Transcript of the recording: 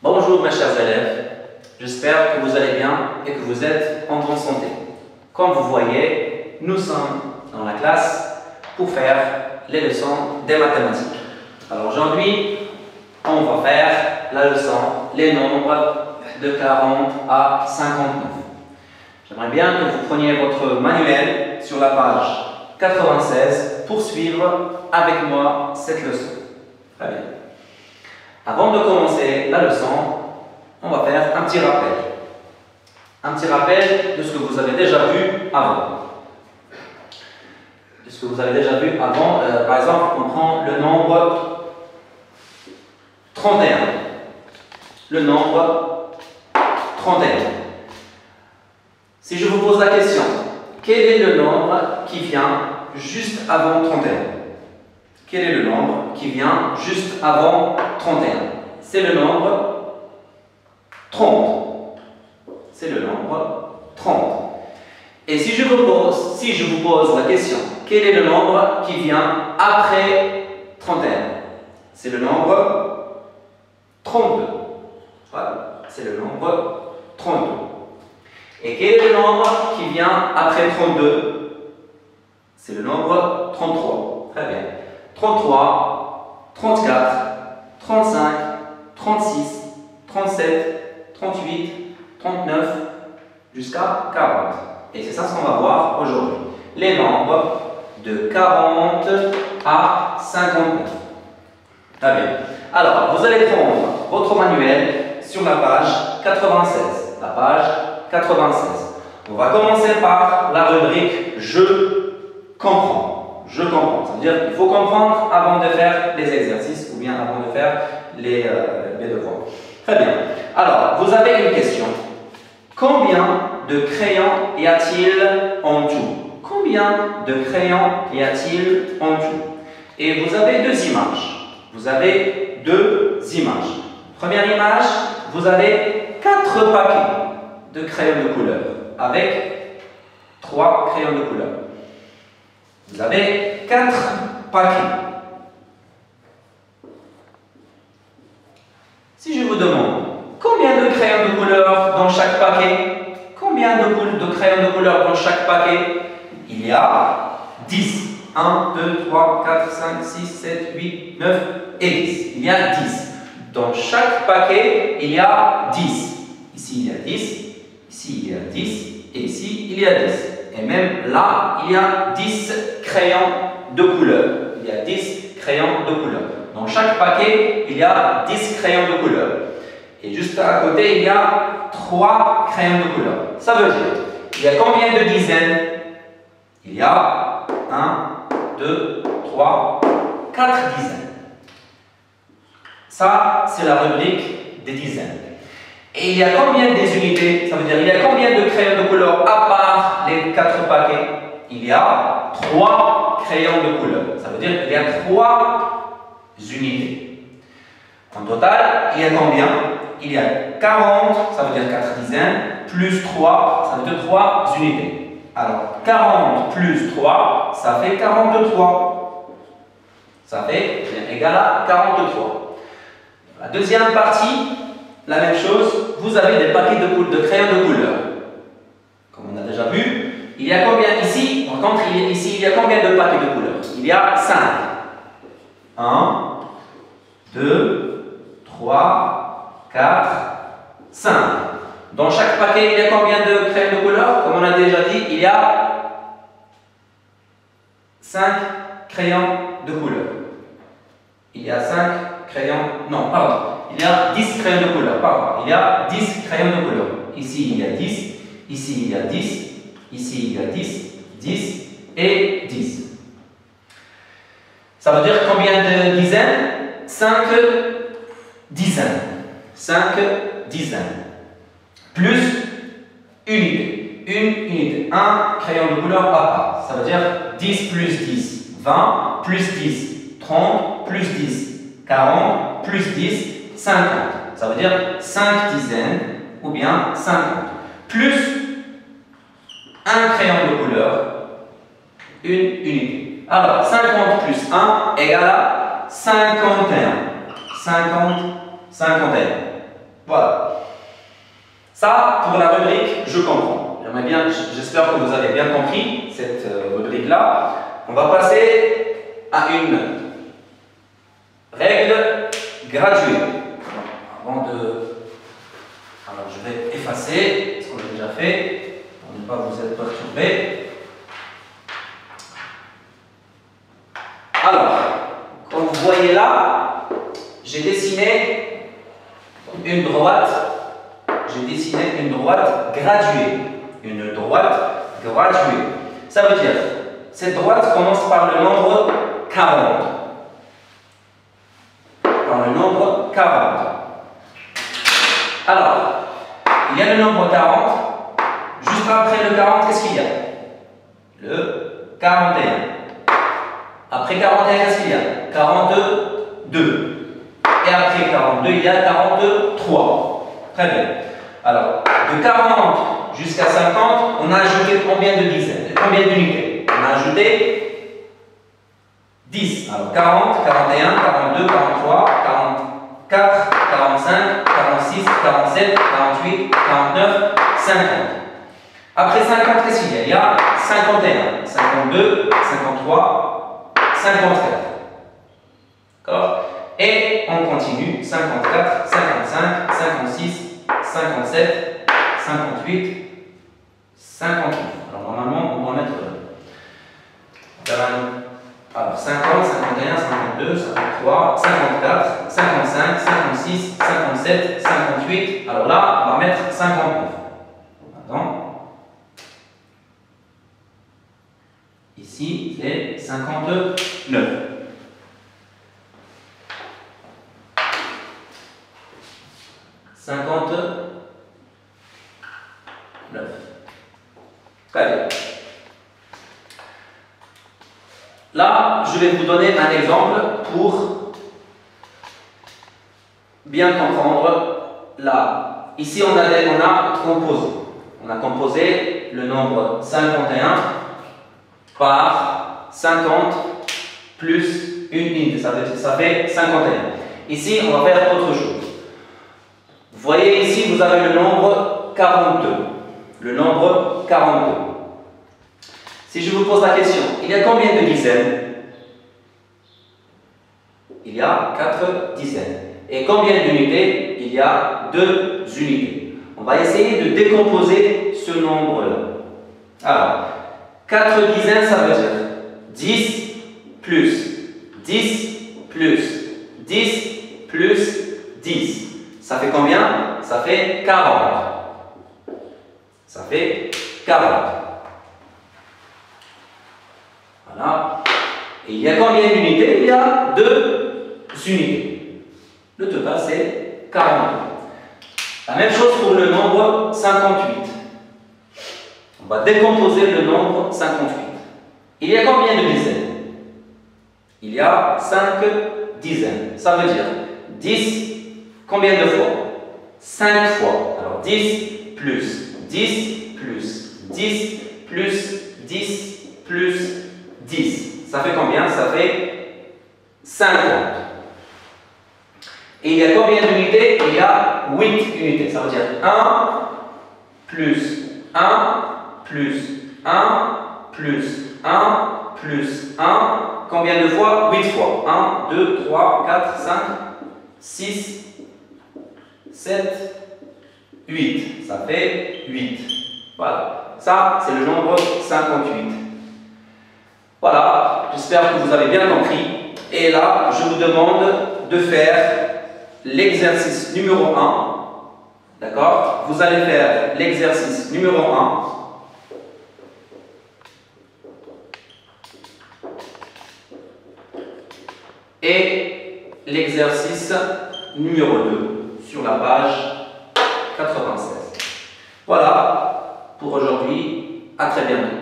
Bonjour mes chers élèves, j'espère que vous allez bien et que vous êtes en bonne santé. Comme vous voyez, nous sommes dans la classe pour faire les leçons des mathématiques. Alors aujourd'hui, on va faire la leçon les nombres de 40 à 59. J'aimerais bien que vous preniez votre manuel sur la page 96 pour suivre avec moi cette leçon. Très bien. Avant de commencer la leçon, on va faire un petit rappel. Un petit rappel de ce que vous avez déjà vu avant. De ce que vous avez déjà vu avant, par exemple, on prend le nombre 31. Le nombre 31. Si je vous pose la question, quel est le nombre qui vient juste avant 31? Quel est le nombre qui vient juste avant 31? C'est le nombre 30. C'est le nombre 30. Et si je vous pose la question, quel est le nombre qui vient après 31? C'est le nombre 32. Voilà, c'est le nombre 32. Et quel est le nombre qui vient après 32? C'est le nombre 33. Très bien. 33, 34, 35, 36, 37, 38, 39, jusqu'à 40. Et c'est ça ce qu'on va voir aujourd'hui. Les nombres de 40 à 59. Très bien. Alors, vous allez prendre votre manuel sur la page 96. La page 96. On va commencer par la rubrique « Je comprends ». Je comprends. Ça veut dire qu'il faut comprendre avant de faire les exercices ou bien avant de faire les devoirs. Très bien. Alors, vous avez une question. Combien de crayons y a-t-il en tout? Combien de crayons y a-t-il en tout? Et vous avez deux images. Vous avez deux images. Première image, vous avez 4 paquets de crayons de couleur avec 3 crayons de couleur. Vous avez 4 paquets. Si je vous demande combien de crayons de couleur dans chaque paquet, combien de crayons de couleur dans chaque paquet? Il y a 10. 1, 2, 3, 4, 5, 6, 7, 8, 9 et 10. Il y a 10. Dans chaque paquet, il y a 10. Ici, il y a 10. Ici, il y a 10. Et ici, il y a 10. Et même là, il y a 10 crayons de couleur. Il y a 10 crayons de couleur. Dans chaque paquet, il y a 10 crayons de couleur. Et juste à côté, il y a 3 crayons de couleur. Ça veut dire, il y a combien de dizaines? Il y a 1, 2, 3, 4 dizaines. Ça, c'est la rubrique des dizaines. Et il y a combien des unités? Ça veut dire, il y a combien de crayons de couleur à part les 4 paquets? Il y a 3 crayons de couleur. Ça veut dire qu'il y a 3 unités. En total, il y a combien? Il y a 40, ça veut dire 4 dizaines, plus 3, ça veut dire 3 unités. Alors, 40 plus 3, ça fait 43. Ça fait égal à 43. La deuxième partie, la même chose, vous avez des paquets de crayons de couleur. Comme on a déjà vu, il y a combien ici? Par contre, ici, il y a combien de paquets de couleur? Il y a 5. 1, 2, 3, 4, 5. Dans chaque paquet, il y a combien de crayons de couleur? Comme on a déjà dit, il y a 5 crayons de couleur. Il y a 5 crayons, non, pardon. Il y a 10 crayons de couleur, pardon. Il y a 10 crayons de couleur. Ici, il y a 10. Ici, il y a 10. Ici, il y a 10. 10 et 10. Ça veut dire combien de dizaines? 5 dizaines. 5 dizaines. Plus unité. Une unité. Un crayon de couleur à part. Ça veut dire 10 plus 10, 20, plus 10, 30, plus 10, 40, plus 10, 50. Ça veut dire 5 dizaines ou bien 50. Plus un crayon de couleur, une unité. Alors, 50 plus 1 égale à 51. 50, 51. Voilà. Ça, pour la rubrique, je comprends. J'espère que vous avez bien compris cette rubrique-là. On va passer à une règle graduée. Alors, je vais effacer ce qu'on a déjà fait pour ne pas vous être perturbé. Alors, comme vous voyez là, j'ai dessiné une droite. J'ai dessiné une droite graduée. Une droite graduée. Ça veut dire, cette droite commence par le nombre 40. Par le nombre 40. Alors, il y a le nombre 40. Juste après le 40, qu'est-ce qu'il y a? Le 41. Après 41, qu'est-ce qu'il y a? 42. Et après 42, il y a 43. Très bien. Alors, de 40 jusqu'à 50, on a ajouté combien de dizaines? Combien d'unités? On a ajouté 10. Alors, 40, 41, 42, 43, 44, 45, 46, 47, 48, 49, 50. Après 50, qu'est-ce qu'il y a? Il y a 51, 52, 53, 54. D'accord? Et on continue. 54, 55, 56, 57, 58, 59. Alors normalement, on va mettre alors 50, 51, 52, 53, 54, 55, 56, 57, 58. Alors là, on va mettre 59. Attends. Ici, c'est 59. 59. Très bien. Là, je vais vous donner un exemple pour bien comprendre. Là, ici, on a composé. On a composé le nombre 51 par 50 plus une unité. Ça fait 51. Ici, on va faire autre chose. Vous voyez ici, vous avez le nombre 42. Le nombre 42. Si je vous pose la question, il y a combien de dizaines? Il y a 4 dizaines. Et combien d'unités? Il y a 2 unités. On va essayer de décomposer ce nombre-là. Alors, 4 dizaines, ça veut dire 10 plus 10 plus 10 plus 10. Ça fait combien? Ça fait 40. Ça fait 40. Voilà. Et il y a combien d'unités? Il y a 2 unités. Le total, c'est 40. La même chose pour le nombre 58. On va décomposer le nombre 58. Il y a combien de dizaines? Il y a 5 dizaines. Ça veut dire 10, combien de fois? 5 fois. Alors 10 plus 10 plus 10 plus 10 plus 10. Ça fait combien? Ça fait 50. Et il y a combien d'unités? Il y a 8 unités. Ça veut dire 1 plus 1 plus 1 plus 1 plus 1. Combien de fois? 8 fois. 1, 2, 3, 4, 5, 6, 7, 8. Ça fait 8. Voilà. Ça, c'est le nombre 58. Voilà. J'espère que vous avez bien compris. Et là, je vous demande de faire l'exercice numéro 1. D'accord? Vous allez faire l'exercice numéro 1. Et l'exercice numéro 2 sur la page 96. Voilà pour aujourd'hui. À très bientôt.